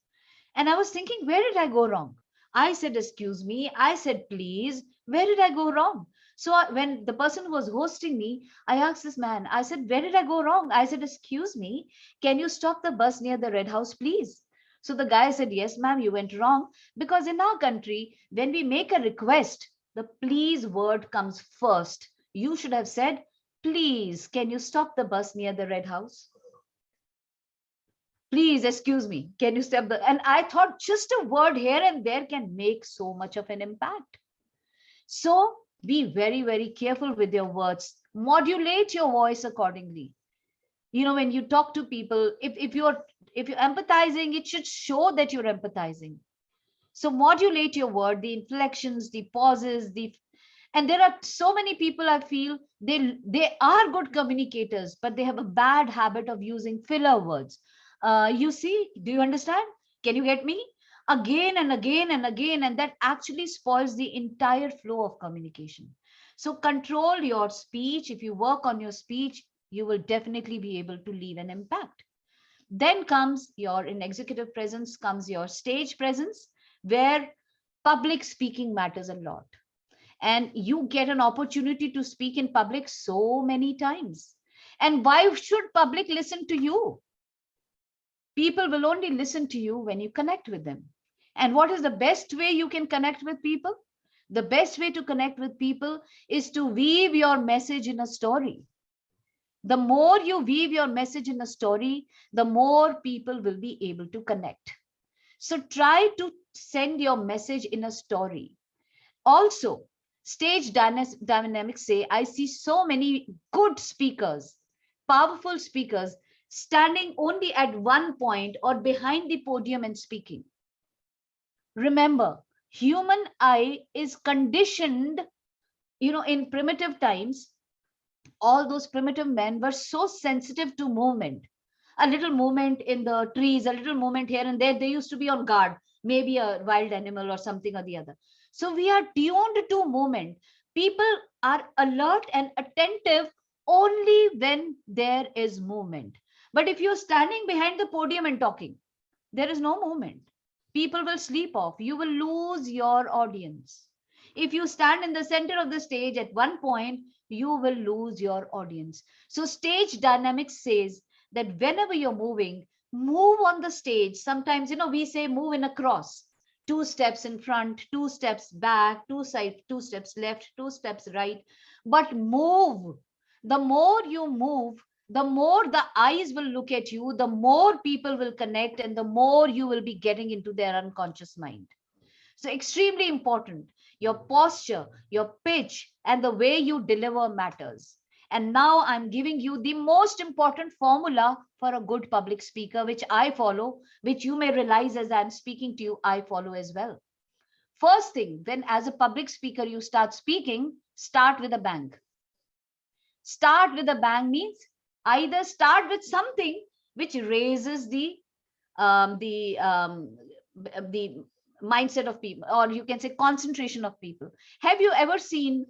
And I was thinking, where did I go wrong? I said, excuse me. I said, please. Where did I go wrong? So when the person who was hosting me, I asked this man, I said, where did I go wrong? I said, excuse me, can you stop the bus near the red house, please? So the guy said, yes, ma'am, you went wrong. Because in our country, when we make a request, the please word comes first. You should have said, please, can you stop the bus near the red house? Please, excuse me, can you step the, and I thought just a word here and there can make so much of an impact. So be very careful with your words. Modulate your voice accordingly. You know, when you talk to people, if you're empathizing, it should show that you're empathizing. So modulate your word, the inflections, the pauses, and there are so many people I feel they are good communicators, but they have a bad habit of using filler words. You see, do you understand? Can you get me? Again and again and again, and that actually spoils the entire flow of communication. So control your speech. If you work on your speech, you will definitely be able to leave an impact. Then comes in executive presence comes your stage presence, where public speaking matters a lot. And you get an opportunity to speak in public so many times. And why should public listen to you? People will only listen to you when you connect with them. And what is the best way you can connect with people? The best way to connect with people is to weave your message in a story. The more you weave your message in a story, the more people will be able to connect. So try to send your message in a story. Also, stage dynamics say, I see so many good speakers, powerful speakers, standing only at one point or behind the podium and speaking. Remember, human eye is conditioned, in primitive times, all those primitive men were so sensitive to movement. A little movement in the trees, a little movement here and there, they used to be on guard, maybe a wild animal or something or the other. So we are tuned to movement. People are alert and attentive only when there is movement. But if you're standing behind the podium and talking, there is no movement. people will sleep off. You will lose your audience. If you stand in the center of the stage at one point, you will lose your audience. So stage dynamics says that whenever you're moving, move on the stage. Sometimes, we say move in a cross. 2 steps in front, 2 steps back, 2 side, 2 steps left, 2 steps right. But move. The more you move, the more the eyes will look at you, the more people will connect, and the more you will be getting into their unconscious mind. So extremely important. Your posture, your pitch, and the way you deliver matters. And now I'm giving you the most important formula for a good public speaker, which I follow, which you may realize as I'm speaking to you, I follow as well. First thing, when as a public speaker you start speaking, start with a bang. Start with a bang means either start with something which raises the mindset of people, or you can say concentration of people. Have you ever seen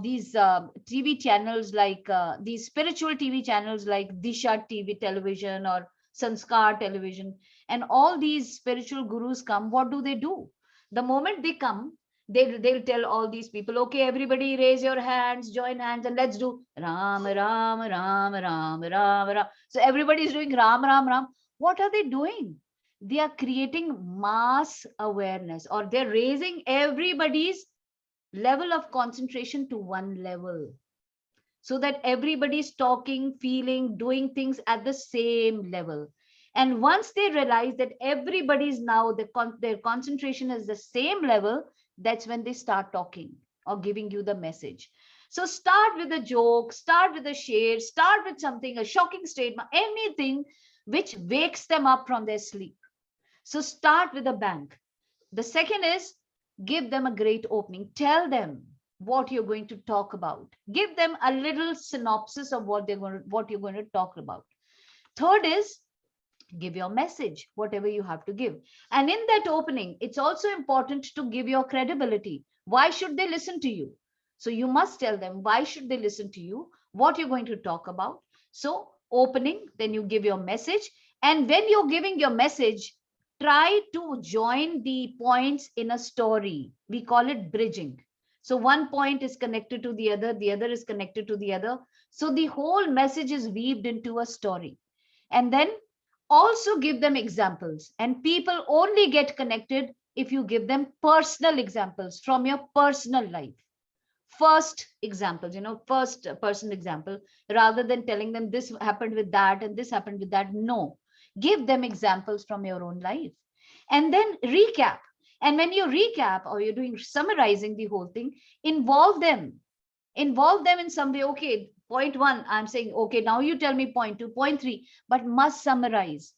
these TV channels like these spiritual TV channels like Disha TV television or Sanskar television, and all these spiritual gurus come? What do? The moment they come, they'll tell all these people, okay, everybody raise your hands, join hands, and let's do Ram Ram Ram Ram Ram Ram. So everybody is doing Ram Ram Ram. What are they doing? They are creating mass awareness, or they're raising everybody's level of concentration to one level, so that everybody's talking, feeling, doing things at the same level. And once they realize that everybody's now, their concentration is the same level, that's when they start talking or giving you the message. So start with a joke, start with a share, start with something, a shocking statement, anything which wakes them up from their sleep. So start with a bang. The second is give them a great opening. Tell them what you're going to talk about. Give them a little synopsis of what you're going to talk about. Third is give your message, whatever you have to give. And in that opening, it's also important to give your credibility. Why should they listen to you? So you must tell them why should they listen to you, what you're going to talk about. So opening, then you give your message. And when you're giving your message, try to join the points in a story. We call it bridging. So one point is connected to the other is connected to the other. So the whole message is weaved into a story. And then also give them examples. And people only get connected if you give them personal examples from your personal life. First examples, first person example, rather than telling them this happened with that and this happened with that. No, give them examples from your own life. And then recap. And when you recap or you're doing summarizing the whole thing, involve them in some way. Okay, point 1, I'm saying, okay, now you tell me point 2, point 3, but must summarize.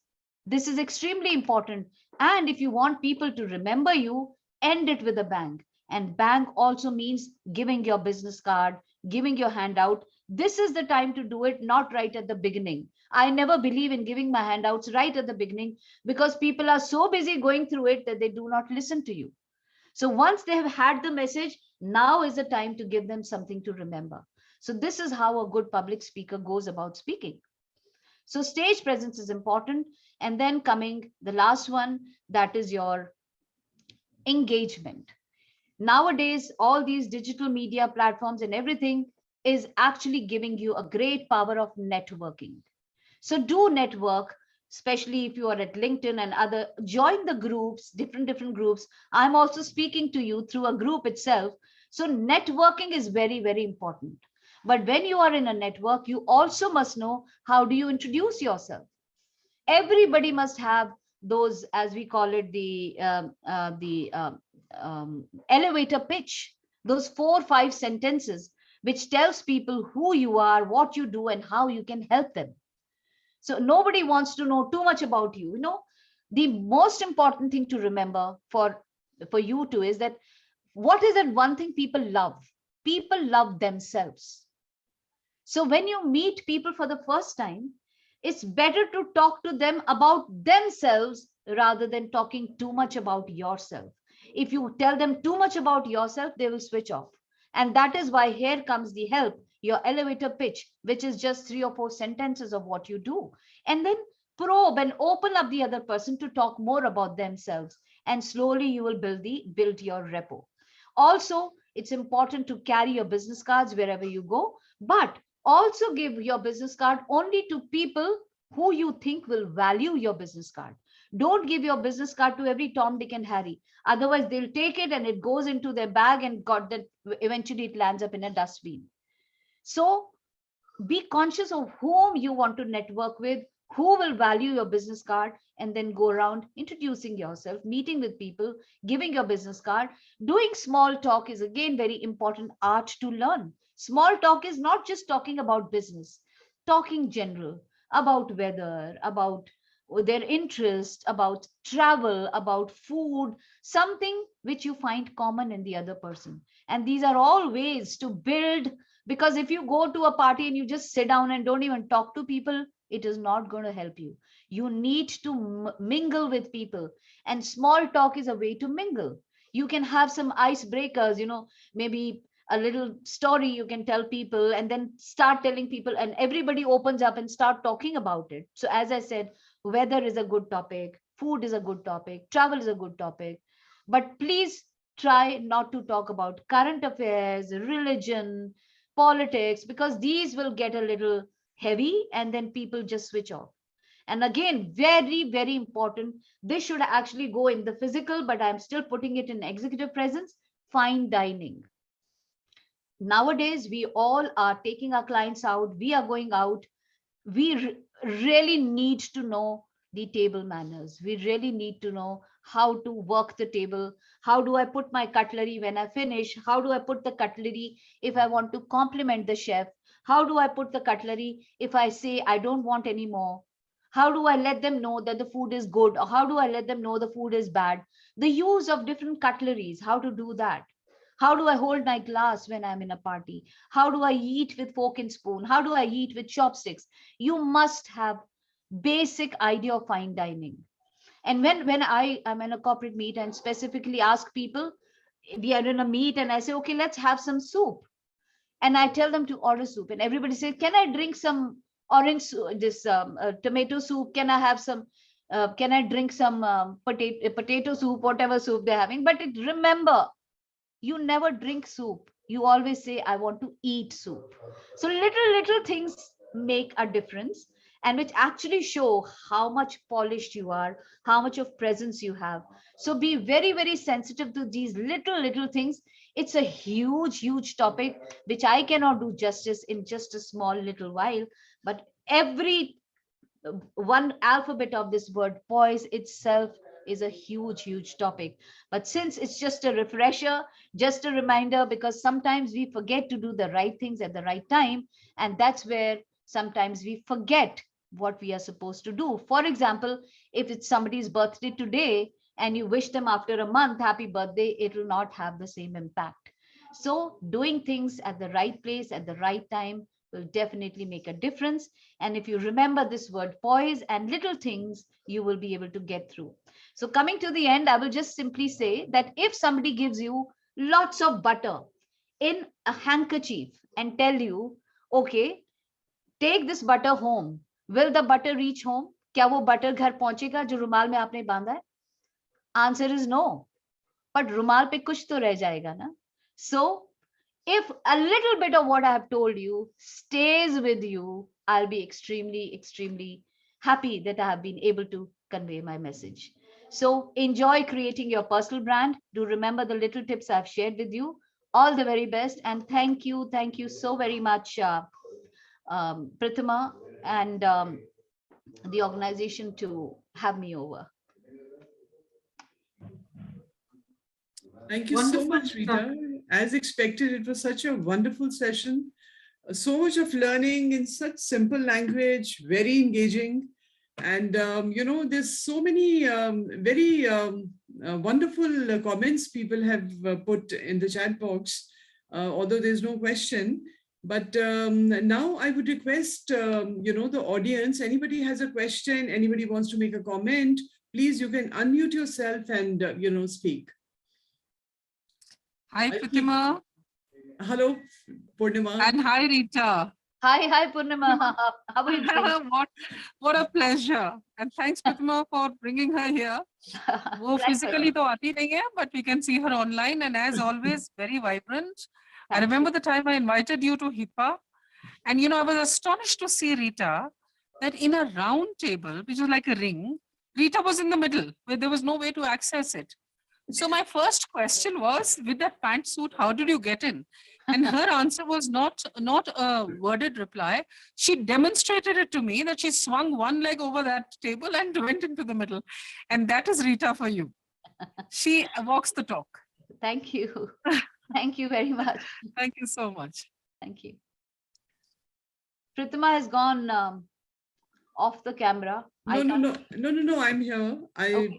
This is extremely important. And if you want people to remember you, end it with a bang. And bang also means giving your business card, giving your handout. This is the time to do it, not right at the beginning. I never believe in giving my handouts right at the beginning, because people are so busy going through it that they do not listen to you. So once they have had the message, now is the time to give them something to remember. So this is how a good public speaker goes about speaking. So stage presence is important. And then coming the last one, that is your engagement. Nowadays, all these digital media platforms and everything is actually giving you a great power of networking. So do network, especially if you are at LinkedIn and other, join the groups, different groups. I'm also speaking to you through a group itself. So networking is very, very important. But when you are in a network, you also must know how do you introduce yourself. Everybody must have those, as we call it, the elevator pitch, those 4 or 5 sentences, which tells people who you are, what you do, and how you can help them. So nobody wants to know too much about you. The most important thing to remember for you too is that what is that one thing people love? People love themselves. So when you meet people for the first time, it's better to talk to them about themselves rather than talking too much about yourself. If you tell them too much about yourself, they will switch off. And that is why here comes the help, your elevator pitch, which is just 3 or 4 sentences of what you do. And then probe and open up the other person to talk more about themselves, and slowly you will build your repo. Also, it's important to carry your business cards wherever you go, but also give your business card only to people who you think will value your business card. Don't give your business card to every Tom, Dick, and Harry. Otherwise, they'll take it and it goes into their bag, and got that eventually it lands up in a dustbin. So be conscious of whom you want to network with, who will value your business card, and then go around introducing yourself, meeting with people, giving your business card. Doing small talk is again very important art to learn. Small talk is not just talking about business, talking general, about weather, about their interest, about travel, about food, something which you find common in the other person. And these are all ways to build, because if you go to a party and you just sit down and don't even talk to people, it is not going to help you. You need to mingle with people, and small talk is a way to mingle. You can have some icebreakers, maybe a little story you can tell people, and then start telling people, and everybody opens up and start talking about it. So as I said, weather is a good topic, food is a good topic, travel is a good topic, but please try not to talk about current affairs, religion, politics, because these will get a little heavy and then people just switch off. And again, very, very important, this should actually go in the physical, but I'm still putting it in executive presence: fine dining. Nowadays, we all are taking our clients out, we are going out. We really need to know the table manners. We really need to know how to work the table. How do I put my cutlery when I finish? How do I put the cutlery if I want to compliment the chef? How do I put the cutlery if I say I don't want any more? How do I let them know that the food is good, or how do I let them know the food is bad? The use of different cutleries, how to do that. How do I hold my glass when I'm in a party? How do I eat with fork and spoon? How do I eat with chopsticks? You must have basic idea of fine dining. And when I am in a corporate meet and specifically ask people, we are in a meet and I say, okay, let's have some soup. And I tell them to order soup, and everybody says, can I drink some tomato soup? Can I have some? Can I drink some potato soup, whatever soup they're having? But remember, you never drink soup. You always say, I want to eat soup. So little things make a difference, and which actually show how much polished you are, how much of presence you have. So be very, very sensitive to these little things. It's a huge topic, which I cannot do justice in just a small little while. But every one alphabet of this word poise itself is a huge topic. But since it's just a refresher, just a reminder, because sometimes we forget to do the right things at the right time, and that's where sometimes we forget what we are supposed to do. For example, if it's somebody's birthday today and you wish them after a month happy birthday, it will not have the same impact. So doing things at the right place at the right time will definitely make a difference. And if you remember this word poise and little things, you will be able to get through. So coming to the end, I will just simply say that if somebody gives you lots of butter in a handkerchief and tell you, okay, take this butter home, will the butter reach home? क्या वो butter घर पहुंचेगा जो रुमाल में आपने बांधा है? Answer is no. But रुमाल पे कुछ तो रह जाएगा ना? So if a little bit of what I have told you stays with you, I'll be extremely happy that I have been able to convey my message. So enjoy creating your personal brand. Do remember the little tips I've shared with you. All the very best. And thank you so very much, Pratima and the organization to have me over. Thank you so much, Rita. As expected, it was such a wonderful session. So much of learning in such simple language, very engaging. And, there's so many very wonderful comments people have put in the chat box, although there's no question. But now I would request, the audience, anybody has a question, anybody wants to make a comment, please, you can unmute yourself and, speak. Hi, Pratima. Hello, Purnima. And hi, Rita. Hi, Purnima. How are you doing? what a pleasure. And thanks, Pratima, for bringing her here. वो physically तो आती नहीं है, but we can see her online, and as always, very vibrant. I remember the time I invited you to HIPAA, and I was astonished to see Rita, that in a round table, which was like a ring, Rita was in the middle, where there was no way to access it. So my first question was, with that pantsuit, how did you get in? And her answer was not a worded reply. She demonstrated it to me that she swung one leg over that table and went into the middle. And that is Rita for you. She walks the talk. Thank you. Thank you very much. Thank you so much. Thank you. Pritima has gone off the camera. No, I'm here. Okay.